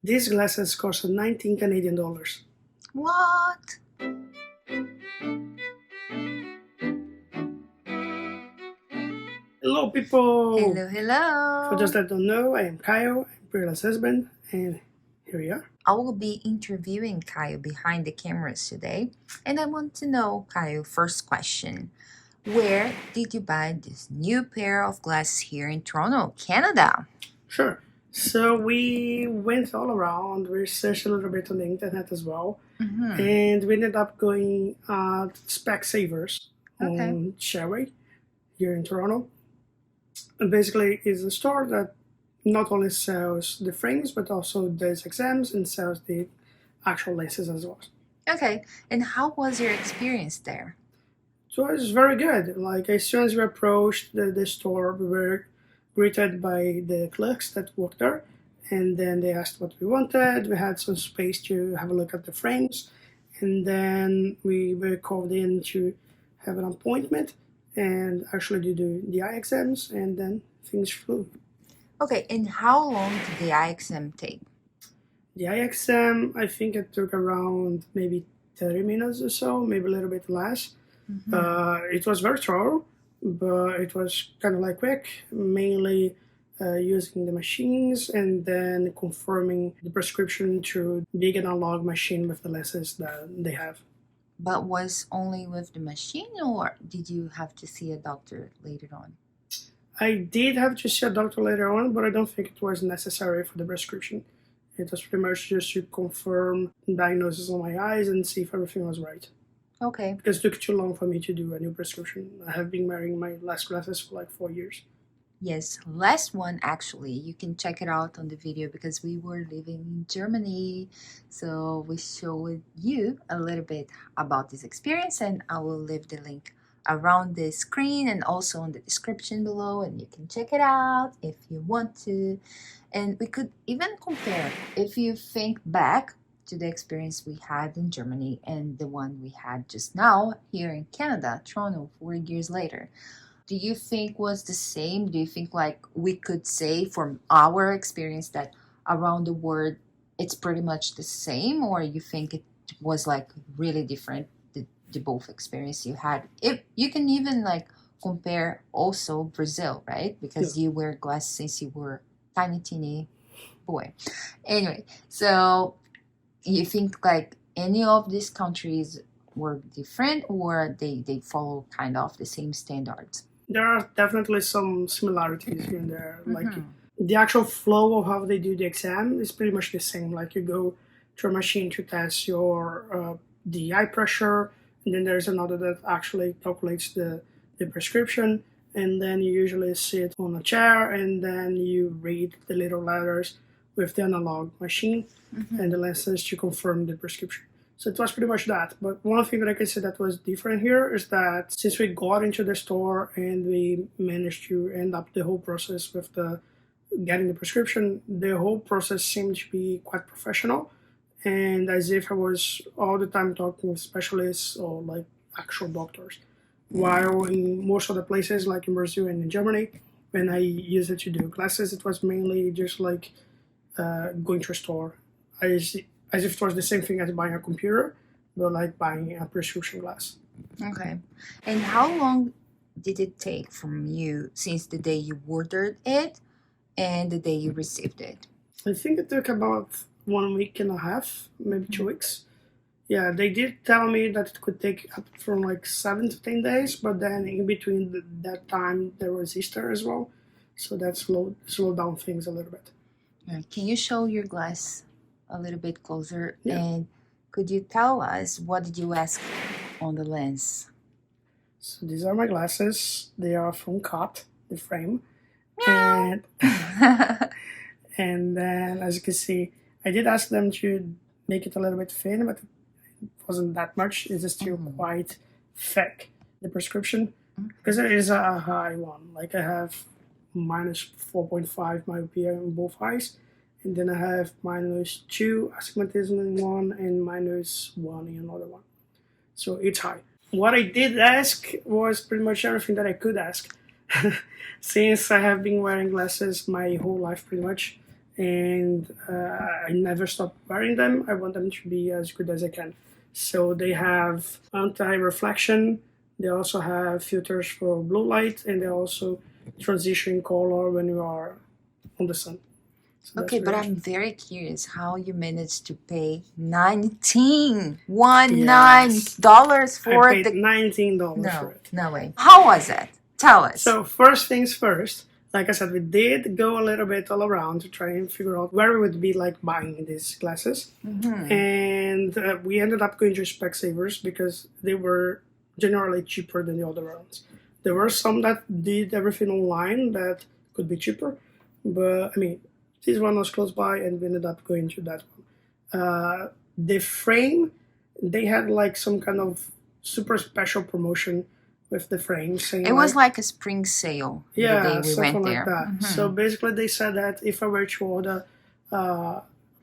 These glasses cost 19 Canadian dollars. What? Hello, people! Hello, hello. For those that don't know, I am Caio, I'm Prila's husband, and here we are. I will be interviewing Caio behind the cameras today, and I want to know, Caio, first question. Where did you buy this new pair of glasses here in Toronto, Canada? Sure. So we went all around, we researched a little bit on the internet as well, Mm-hmm. and we ended up going Specsavers Okay. on Sherway here in Toronto. And basically, it's a store that not only sells the frames but also does exams and sells the actual lenses as well. Okay. And how was your experience there? So it was very good. Like as soon as we approached the store, we were greeted by the clerks that worked there, and then they asked what we wanted. We had some space to have a look at the frames, and then we were called in to have an appointment and actually do the eye exams, and then things flew. Okay. And how long did the eye exam take? The eye exam, I think it took around maybe 30 minutes or so, maybe a little bit less. Mm-hmm. It was very thorough, but it was kind of like quick, mainly using the machines and then confirming the prescription through big analog machine with the lenses that they have. But was only with the machine, or did you have to see a doctor later on? I did have to see a doctor later on, but I don't think it was necessary for the prescription. It was pretty much just to confirm diagnosis on my eyes and see if everything was right. Okay. Because it took too long for me to do a new prescription. I have been wearing my last glasses for like 4 years. Yes, last one actually. You can check it out on the video because we were living in Germany. So we showed you a little bit about this experience, and I will leave the link around the screen and also in the description below, and you can check it out if you want to. And we could even compare if you think back to the experience we had in Germany and the one we had just now here in Canada, Toronto, 4 years later. Do you think was the same? Do you think like we could say from our experience that around the world it's pretty much the same, or you think it was like really different, the both experience you had? If you can even like compare also Brazil, right? Yeah. Because you wear glasses since you were tiny teeny boy. Anyway, so you think like any of these countries were different, or they follow kind of the same standards? There are definitely some similarities here and there. Like Mm-hmm. the actual flow of how they do the exam is pretty much the same. Like you go to a machine to test your the eye pressure, and then there's another that actually calculates the prescription, and then you usually sit on a chair and then you read the little letters with the analog machine and the lenses to confirm the prescription. So it was pretty much that. But one thing that I can say that was different here is that since we got into the store and we managed to end up the whole process with the getting the prescription, the whole process seemed to be quite professional and as if I was all the time talking with specialists or like actual doctors. While in most other places, like in Brazil and in Germany, when I used it to do classes, it was mainly just like going to a store. As, as if it was the same thing as buying a computer, but like buying a prescription glass. Okay. And how long did it take from you since the day you ordered it and the day you received it? I think it took about 1 week and a half, maybe 2 weeks. Yeah, they did tell me that it could take up from like 7 to 10 days, but then in between that time there was Easter as well, so that slowed down things a little bit. Can you show your glass a little bit closer? Yeah. And could you tell us what did you ask on the lens? So these are my glasses. They are from Cot, the frame, Meow. and and then as you can see, I did ask them to make it a little bit thin, but it wasn't that much. It's still quite thick. The prescription because it is a high one. Like I have minus 4.5 myopia in both eyes, and then I have -2 astigmatism in one and -1 in another one. So it's high. What I did ask was pretty much everything that I could ask, since I have been wearing glasses my whole life pretty much, and I never stop wearing them. I want them to be as good as I can. So they have anti-reflection. They also have filters for blue light, and they also transition color when you are on the sun. So Okay, but pretty I'm much very curious how you managed to pay 19 yes. dollars I for paid the $19 for no, it. no way. How was it? Tell us. So first things first, like I said, we did go a little bit all around to try and figure out where we would be like buying these glasses, and we ended up going to Specsavers because they were generally cheaper than the other ones. There were some that did everything online that could be cheaper, but I mean, this one was close by, and we ended up going to that one. The frame, they had like some kind of super special promotion with the frame, saying It was like like a spring sale the yeah, day we something went like there. that. So basically, they said that if I were to order,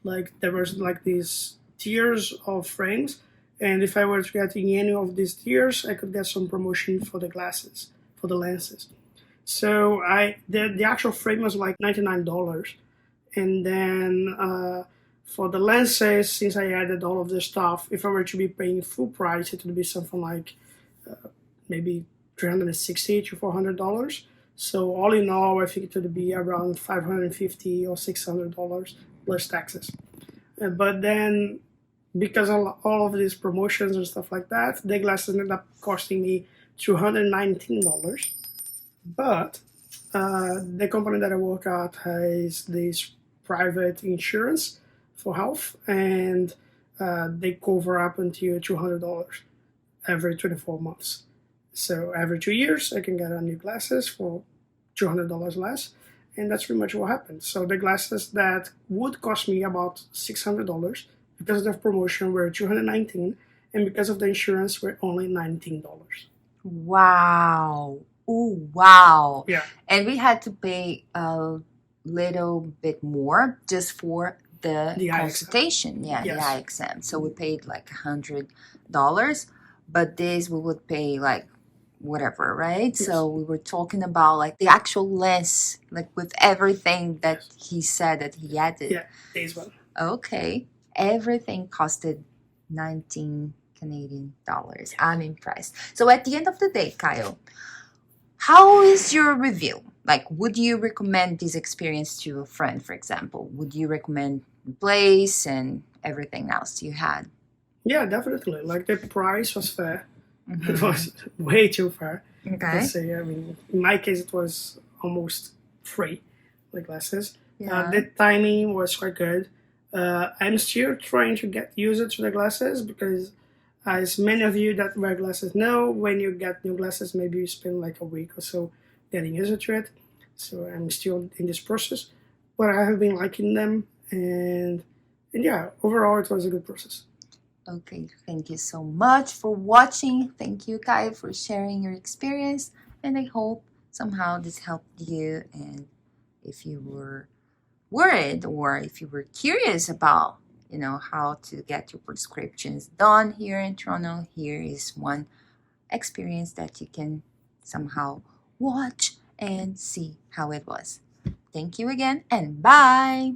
like there was like these tiers of frames, and if I were to get in any of these tiers, I could get some promotion for the glasses, for the lenses. So the actual frame was like $99, and then for the lenses, since I added all of the stuff, if I were to be paying full price, it would be something like maybe $360 to $400. So all in all, I think it would be around $550 or $600 plus taxes. But then, because all of these promotions and stuff like that, the glasses ended up costing me $219. But the company that I work at has this private insurance for health, and they cover up until $200 every 24 months. So every 2 years, I can get a new glasses for $200 less, and that's pretty much what happened. So the glasses that would cost me about $600 because of the promotion were $219, and because of the insurance were only $19. Wow. Ooh, wow. Yeah. And we had to pay a little bit more just for the The eye exam. consultation. Yeah, the Yes. eye exam. So we paid like $100, but this we would pay like whatever, right? Yes. So we were talking about like the actual lens, like with everything that he said that he added. Yeah, this one. Okay. Everything costed 19 Canadian dollars. I'm impressed. So at the end of the day, Caio, how is your review? Like, would you recommend this experience to a friend, for example? Would you recommend the place and everything else you had? Yeah, definitely. Like the price was fair. It was way too fair. Okay. Let's say, I mean, in my case, it was almost free, the glasses. Yeah. The timing was quite good. I'm still trying to get used to the glasses because, as many of you that wear glasses know, when you get new glasses, maybe you spend like a week or so getting used to it. So I'm still in this process, but I have been liking them, and yeah, overall, it was a good process. Okay, thank you so much for watching. Thank you, Kai, for sharing your experience. And I hope somehow this helped you. And if you were worried or if you were curious about, how to get your prescriptions done here in Toronto, here is one experience that you can somehow watch and see how it was. Thank you again, and bye.